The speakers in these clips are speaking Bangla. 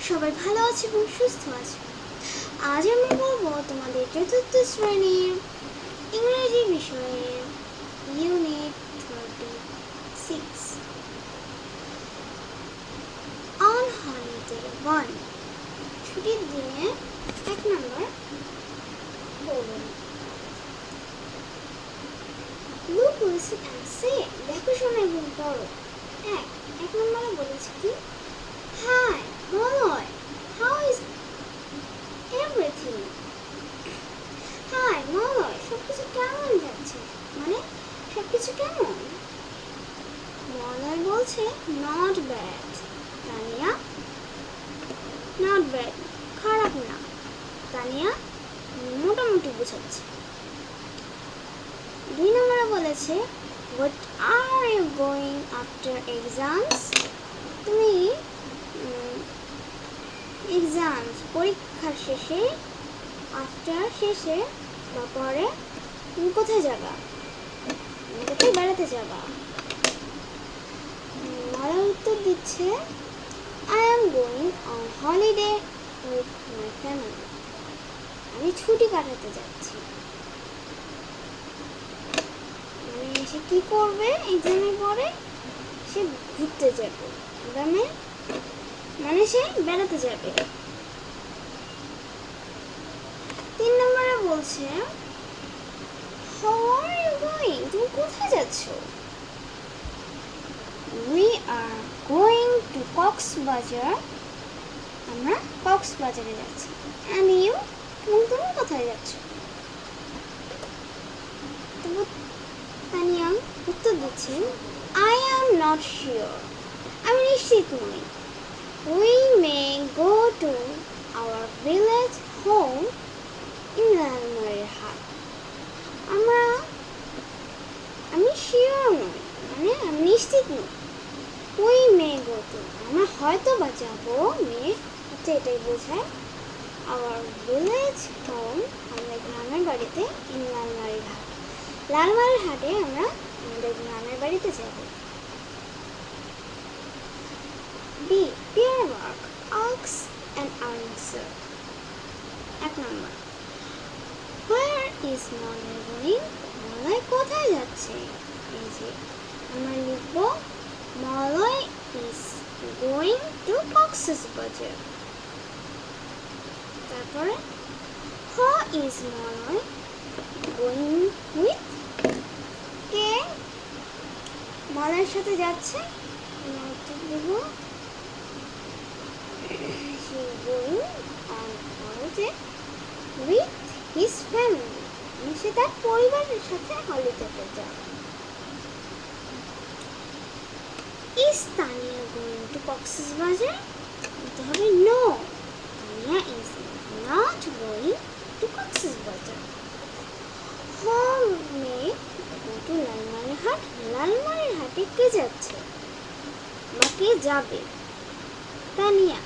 সবাই ভালো আছে এবং সুস্থ আছে। আজ আমি বলবো তোমাদের চতুর্থ শ্রেণীর ইংরেজি বিষয়ের ইউনিট 36 অন হলিডে 1 ছুটির দিনে 1 নম্বর বলুন। Look, listen and say. দেখো, শোনো এবং পড়ো। 1 নম্বরে বলেছে কি, hi Malay, how is everything. Hi Malay, সবকিছু কেমন যাচ্ছে, মানে সবকিছু কেমন। মলয় বলছে not bad. Tania not bad, খারাপ না। তানিয়া মোটামুটি বোঝাচ্ছে। 2 নম্বরে বলেছে what are you going after exams? তুমি এক্সামস পরীক্ষার শেষে, আফটার শেষে বা পরে তুমি কোথায় যাবা, কোথায় বেড়াতে যাবা। মারা উত্তর দিচ্ছে I am going on holiday with my family. আমি ছুটি কাটাতে যাচ্ছি। মানে সে কি করবে এক্সামের পরে, সে ঘুরতে যাবে, মানে সে বেড়াতে যাবে। 3 নম্বরে বলছে হাউ আর ইউ গোয়িং, তুমি কোথায় যাচ্ছ। We are going to Cox's Bazar, আমরা কক্সবাজারে যাচ্ছি। অ্যান্ড ইউ, তুমি কোথায় যাচ্ছ। তানিয়া উত্তর দিচ্ছি আই অ্যাম নট শিওর, আমি নিশ্চিত নই। We may go to our village home in Lalmonirhat. আমি শিওর নই, মানে আমি নিশ্চিত নই। উই মে গো টু, আমরা হয়তো বা যাবো, মে হচ্ছে এটাই বোঝায়। আওয়ার ভিলেজ হোম, আমরা গ্রামের বাড়িতে, ইন লালমারিহাট, লালমারিহাটে আমরা আমাদের গ্রামের বাড়িতে যাব। B pair work, ask and answer. 1 number where is Malay going, Malay কোথায় যাচ্ছে। এই যে আমরা লিখব Malay is going to Cox's Bazar. তারপরে who is Malay going with, কে মলয়ের সাথে যাচ্ছে। উইথ হিজ ফ্যামিলি, সে তার পরিবারের সাথে হলিডেতে যায়। Is Tania going to Cox's Bazar, বলতে হবে no, Tania is not going to Cox's Bazar. Home may go to Lalmonirhat, লালমারিহাটে কে যাচ্ছে বা কে যাবে। তানিয়া,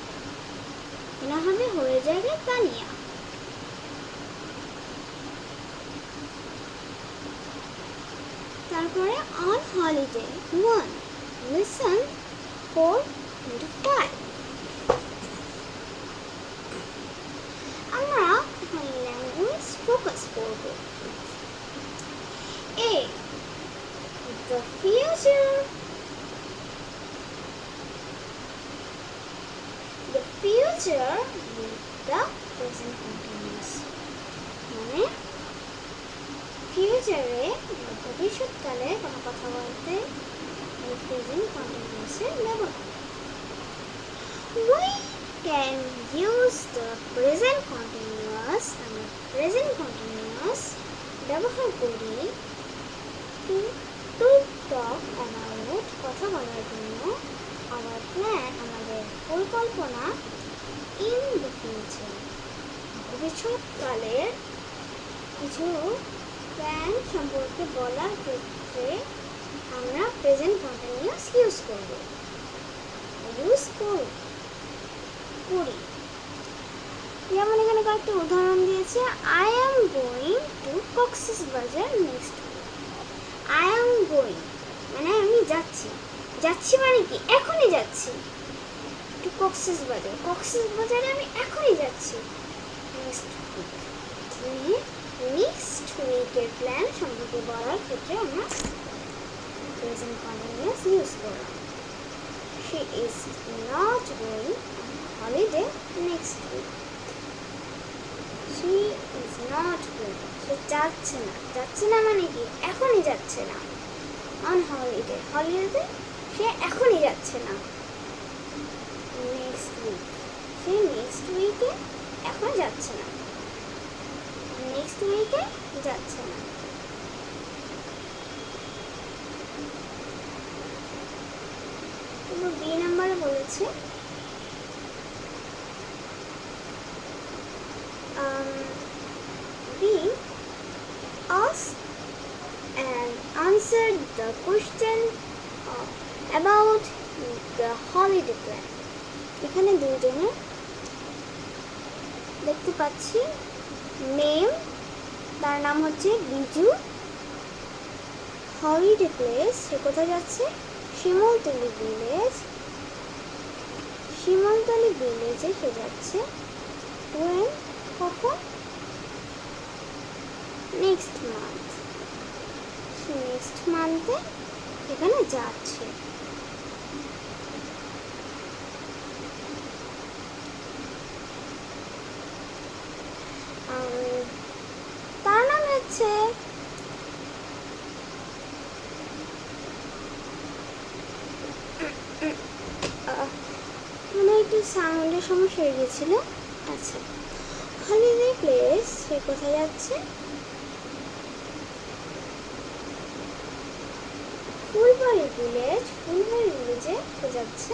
না হবে হয়ে যাবে তানিয়া। তারপরে অন হলিডে 1 লিসন 4-5। আমরা ল্যাঙ্গুয়েজ ফোকাস করব। A the future, the future with the present continuous, মানে ফিউচারে ভবিষ্যৎকালে কোনো কথা বলতে প্রেজেন্ট কন্টিনিউয়াসের ব্যবহার। We can use the present continuous, আমরা প্রেজেন্ট কন্টিনিউয়াস ব্যবহার করি to talk about, কথা বলার জন্য, our plan, আমাদের পরিকল্পনা, in the future, ভবিষ্যৎকালের কিছু প্ল্যান সম্পর্কে বলার ক্ষেত্রে আমরা প্রেজেন্ট কন্টিনিউয়াস ইউজ করি। যেমন এখানে কয়েকটা উদাহরণ দিয়েছে। I am going to Cox's Bazar next week. I am going মানে আমি যাচ্ছি, মানে কি এখনই যাচ্ছি। টু কক্সবাজারে আমি এখনই যাচ্ছি নেক্সট উইক। তুমি নেক্সট উইকের প্ল্যান সম্পর্কে বলার ক্ষেত্রে আমরা প্রেজেন্ট কন্টিনিউয়াস ইউজ করলাম। She is not going on holiday next week. She is not going. সে যাচ্ছে না মানে কি এখনই যাচ্ছে না। অন হলিডেতে সে এখনই যাচ্ছে না। নেক্সট উইক, সে নেক্সট উইকে এখন যাচ্ছে না, নেক্সট উইকে যাচ্ছে না। বি নাম্বারে বলেছে B ask and answer the question about the holiday plan. এখানে দুইজনে দেখতে পাচ্ছি নেম, তার নাম হচ্ছে বিজু। হলিডে প্লেস, সে কোথায় যাচ্ছে? শিমুলতলি ভিলেজে সে যাচ্ছে। when, কখন? নেক্সট মান্থ, সে নেক্সট মান্থে এখানে যাচ্ছে। তার নাম হচ্ছে মানে একটু সাউন্ডের সমস্যা হয়ে গেছিল। আচ্ছা, হলিডে প্লেস, সে কোথায় যাচ্ছে? ফুলবাড়ি ভিলেজে সে যাচ্ছে।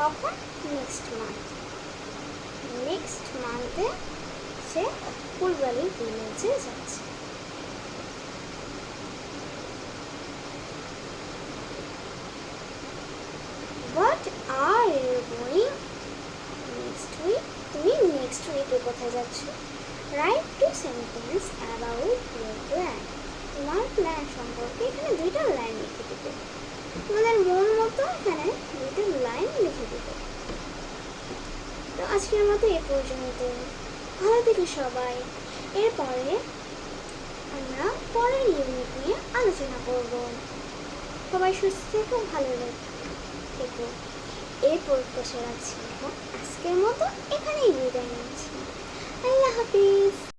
কখন? নেক্সট মান্থে সে ফুলবাড়ি ভিলেজে যাচ্ছে। What are you doing next week? তুমি নেক্সট উইকে কোথায় যাচ্ছ? Write 2 sentences about your plan. তোমার প্ল্যান সম্পর্কে এখানে 2টা লাইন লিখে দিতে, তোমাদের মন মতো এখানে 2টা লাইন লিখে দিতে। তো আজকের মতো এ পর্যন্ত। ভালো থেকো সবাই। এরপরে আমরা পরের ইউনিট নিয়ে আলোচনা করব। সবাই সুস্থ থেকো, ভালো থেকো। এই প্রত্যাশা রাখছি। আজকের মতো এখানেই বিদায় নিচ্ছি। আল্লাহ হাফিজ।